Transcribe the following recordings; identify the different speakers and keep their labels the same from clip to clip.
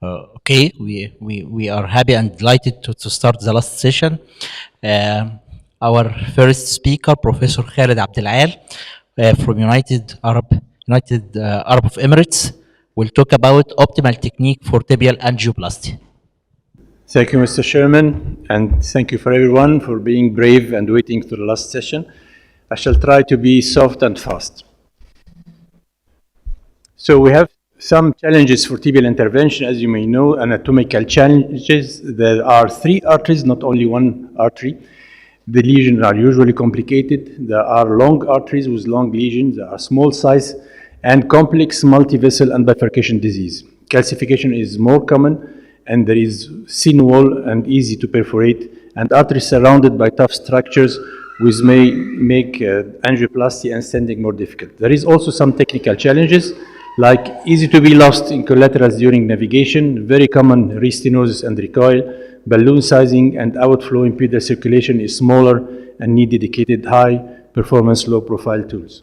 Speaker 1: Okay, we are happy and delighted to start the last session. Our first speaker, Professor Khaled Abdel, from United Arab of Emirates, will talk about optimal technique for tibial angioplasty.
Speaker 2: Thank you, Mr. Chairman, and thank you for everyone for being brave and waiting to the last session. I shall try to be soft and fast. So we have some challenges for tibial intervention, as you may know, anatomical challenges. There are 3 arteries, not only 1 artery. The lesions are usually complicated. There are long arteries with long lesions. There are small size and complex multi-vessel and bifurcation disease. Calcification is more common, and there is thin wall and easy to perforate, and arteries surrounded by tough structures which may make angioplasty and stenting more difficult. There is also some technical challenges, like easy to be lost in collaterals during navigation, very common restenosis and recoil, balloon sizing and outflow impeded circulation is smaller and need dedicated high performance low profile tools.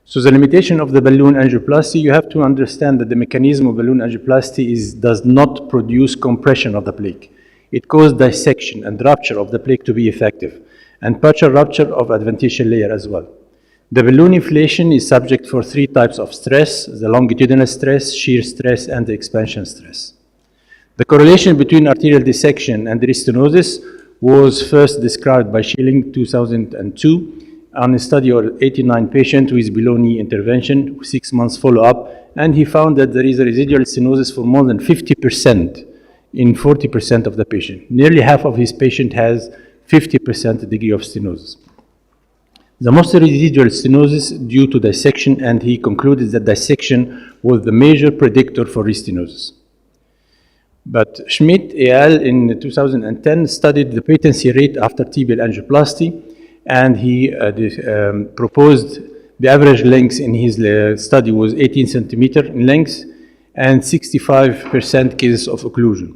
Speaker 2: So the limitation of the balloon angioplasty, you have to understand that the mechanism of balloon angioplasty does not produce compression of the plaque. It causes dissection and rupture of the plaque to be effective, and partial rupture of adventitial layer as well. The balloon inflation is subject for 3 types of stress: the longitudinal stress, shear stress, and the expansion stress. The correlation between arterial dissection and restenosis was first described by Schilling 2002 on a study of 89 patients with below-knee intervention, 6 months follow-up, and he found that there is a residual stenosis for more than 50% in 40% of the patient. Nearly half of his patient has 50% degree of stenosis. The most residual stenosis due to dissection, and he concluded that dissection was the major predictor for restenosis. But Schmidt et al. In 2010 studied the patency rate after tibial angioplasty, and he proposed the average length in his study was 18 centimeter in length and 65% cases of occlusion.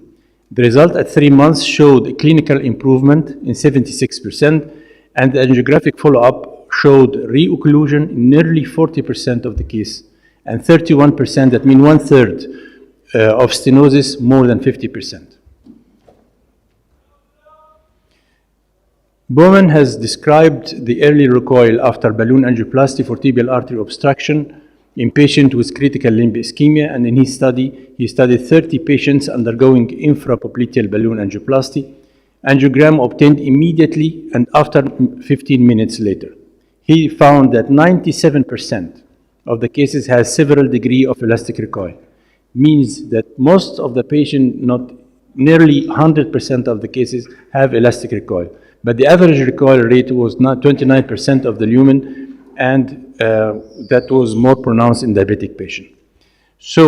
Speaker 2: The result at 3 months showed a clinical improvement in 76%, and the angiographic follow-up showed re-occlusion in nearly 40% of the case, and 31%, that means 1/3 of stenosis, more than 50%. Bowman has described the early recoil after balloon angioplasty for tibial artery obstruction in patients with critical limb ischemia, and in his study, he studied 30 patients undergoing infrapopliteal balloon angioplasty. Angiogram obtained immediately and after 15 minutes later. He found that 97% of the cases has several degree of elastic recoil. Means that most of the patient, not nearly 100% of the cases have elastic recoil. But the average recoil rate was not 29% of the lumen, and that was more pronounced in diabetic patient. So,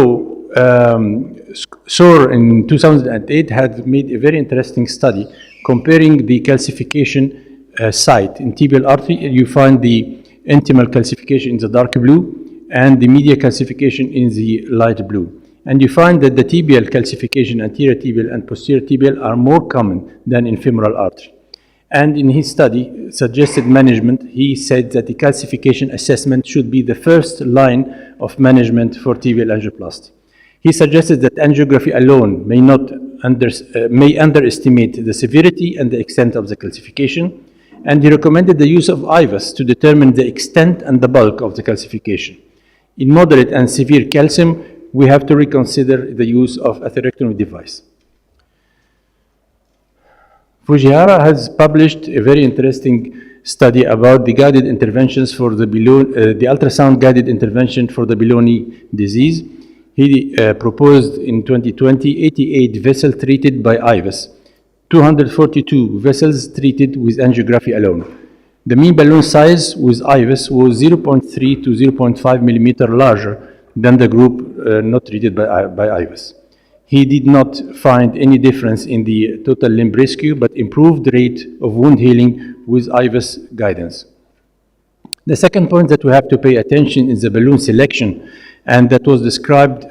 Speaker 2: Sohr in 2008 had made a very interesting study comparing the calcification site in tibial artery. You find the intimal calcification in the dark blue and the medial calcification in the light blue. And you find that the tibial calcification, anterior tibial and posterior tibial, are more common than in femoral artery. And in his study, suggested management, he said that the calcification assessment should be the first line of management for tibial angioplasty. He suggested that angiography alone may underestimate the severity and the extent of the calcification, and he recommended the use of Egyvasc to determine the extent and the bulk of the calcification. In moderate and severe calcium, we have to reconsider the use of atherectomy device. Fujihara has published a very interesting study about the guided interventions for the ultrasound guided intervention for the below-knee disease. He proposed in 2020 88 vessels treated by Egyvasc, 242 vessels treated with angiography alone. The mean balloon size with Egyvasc was 0.3 to 0.5 millimeter larger than the group not treated by Egyvasc. He did not find any difference in the total limb rescue, but improved rate of wound healing with Egyvasc guidance. The second point that we have to pay attention is the balloon selection, and that was described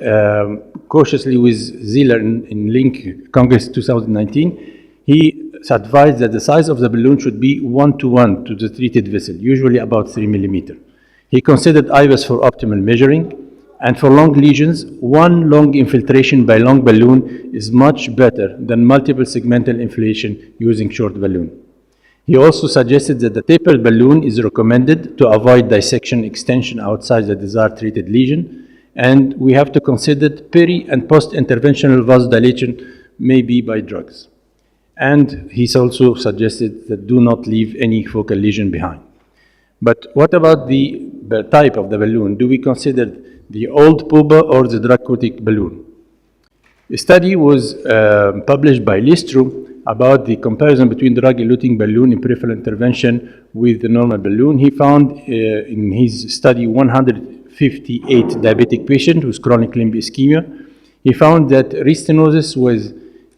Speaker 2: cautiously with Ziller in Link Congress 2019. He advised that the size of the balloon should be 1:1 to the treated vessel, usually about 3 millimeter. He considered Egyvasc for optimal measuring, And for long lesions, one long infiltration by long balloon is much better than multiple segmental inflation using short balloon. He also suggested that the tapered balloon is recommended to avoid dissection extension outside the desired treated lesion, and we have to consider peri and post-interventional vasodilation maybe by drugs. And he's also suggested that do not leave any focal lesion behind. But what about the type of the balloon? Do we consider the old puba or the drug-coated balloon? A study was published by Listro about the comparison between drug-eluting balloon in peripheral intervention with the normal balloon. He found in his study 158 diabetic patients with chronic limb ischemia. He found that restenosis was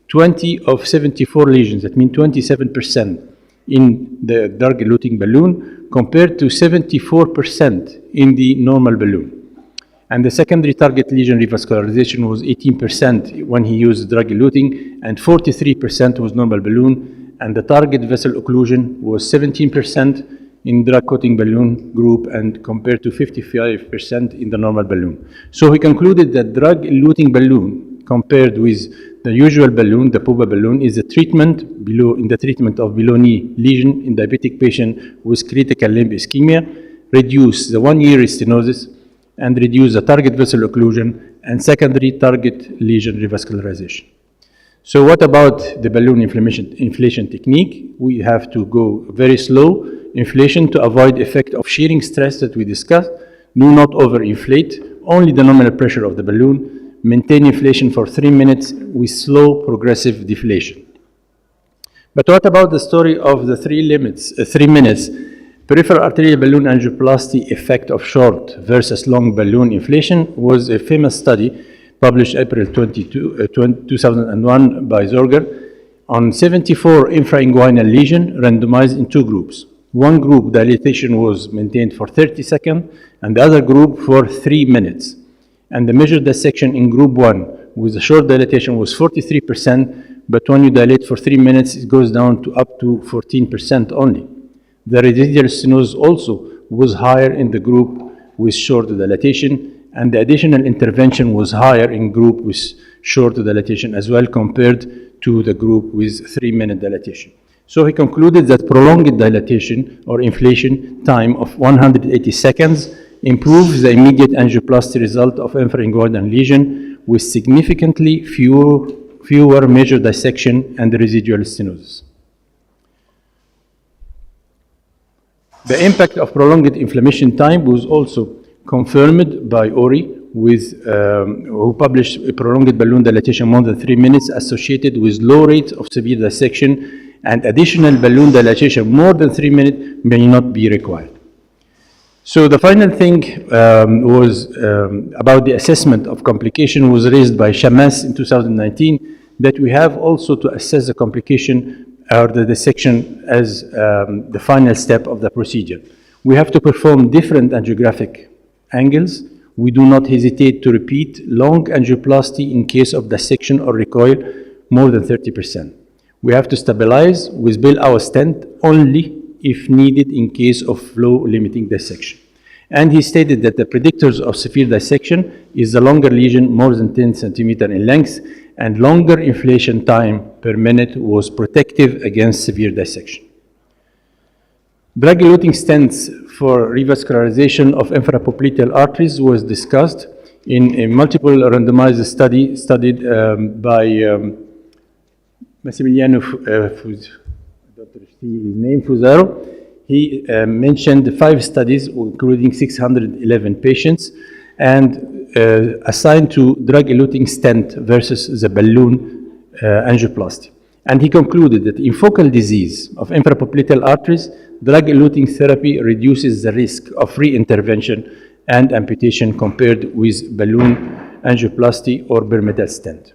Speaker 2: 20 of 74 lesions, that means 27% in the drug-eluting balloon compared to 74% in the normal balloon. And the secondary target lesion revascularization was 18% when he used drug-eluting, and 43% was normal balloon, and the target vessel occlusion was 17% in drug-coating balloon group and compared to 55% in the normal balloon. So he concluded that drug-eluting balloon compared with the usual balloon, the puba balloon, is a treatment in the treatment of below-knee lesion in diabetic patient with critical limb ischemia, reduce the 1-year stenosis, and reduce the target vessel occlusion and secondary target lesion revascularization. So what about the balloon inflation technique? We have to go very slow inflation to avoid effect of shearing stress that we discussed. Do not overinflate, only the nominal pressure of the balloon. Maintain inflation for 3 minutes with slow progressive deflation. But what about the story of the 3 minutes? Peripheral arterial balloon angioplasty effect of short versus long balloon inflation was a famous study published April 2001 by Zorger on 74 infrainguinal lesions randomized in 2 groups. One group dilatation was maintained for 30 seconds and the other group for 3 minutes. And the measured dissection in group 1 with a short dilatation was 43%, but when you dilate for 3 minutes, it goes down to up to 14% only. The residual stenosis also was higher in the group with short dilatation, and the additional intervention was higher in group with short dilatation as well compared to the group with 3-minute dilatation. So he concluded that prolonged dilatation or inflation time of 180 seconds improves the immediate angioplasty result of infrainguinal lesion with significantly fewer major dissection and residual stenosis. The impact of prolonged inflammation time was also confirmed by Ori, who published a prolonged balloon dilatation more than 3 minutes associated with low rates of severe dissection, and additional balloon dilatation more than 3 minutes may not be required. So the final thing was about the assessment of complication was raised by Shamas in 2019, that we have also to assess the complication or the dissection as the final step of the procedure. We have to perform different angiographic angles. We do not hesitate to repeat long angioplasty in case of dissection or recoil more than 30%. We have to stabilize with Bell-Howe stent only if needed in case of flow limiting dissection. And he stated that the predictors of severe dissection is the longer lesion more than 10 centimeters in length, and longer inflation time per minute was protective against severe dissection. Drug-eluting stents for revascularization of infrapopliteal arteries was discussed in a multiple randomized study studied by Massimiliano Fusaro. He mentioned 5 studies, including 611 patients, and assigned to drug-eluting stent versus the balloon angioplasty. And he concluded that in focal disease of infrapopliteal arteries, drug-eluting therapy reduces the risk of re-intervention and amputation compared with balloon angioplasty or bare metal stent.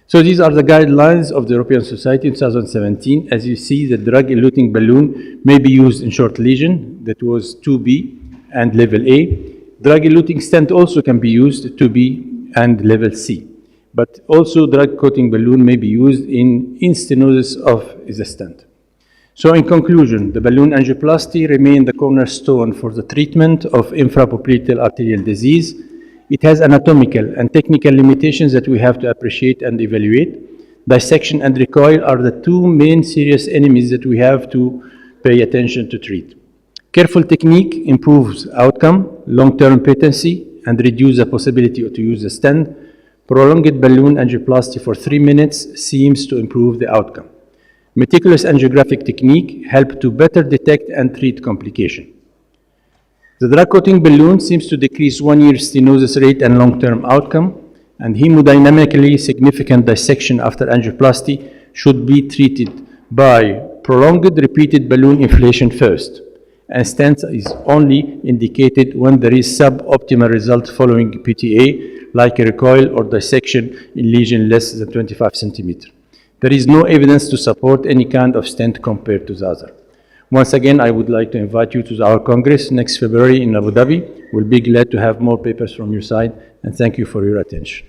Speaker 2: So these are the guidelines of the European Society in 2017. As you see, the drug-eluting balloon may be used in short lesion, that was 2B and level A. Drug-eluting stent also can be used 2B and level C. But also drug-coating balloon may be used in stenosis of the stent. So in conclusion, the balloon angioplasty remained the cornerstone for the treatment of infrapopliteal arterial disease. It has anatomical and technical limitations that we have to appreciate and evaluate. Dissection and recoil are the two main serious enemies that we have to pay attention to treat. Careful technique improves outcome, long-term patency, and reduce the possibility to use a stent. Prolonged balloon angioplasty for 3 minutes seems to improve the outcome. Meticulous angiographic technique help to better detect and treat complication. The drug-coating balloon seems to decrease 1-year stenosis rate and long-term outcome, and hemodynamically significant dissection after angioplasty should be treated by prolonged repeated balloon inflation first, and stent is only indicated when there is suboptimal result following PTA, like a recoil or dissection in lesion less than 25 centimeters. There is no evidence to support any kind of stent compared to the other. Once again, I would like to invite you to our Congress next February in Abu Dhabi. We'll be glad to have more papers from your side, and thank you for your attention.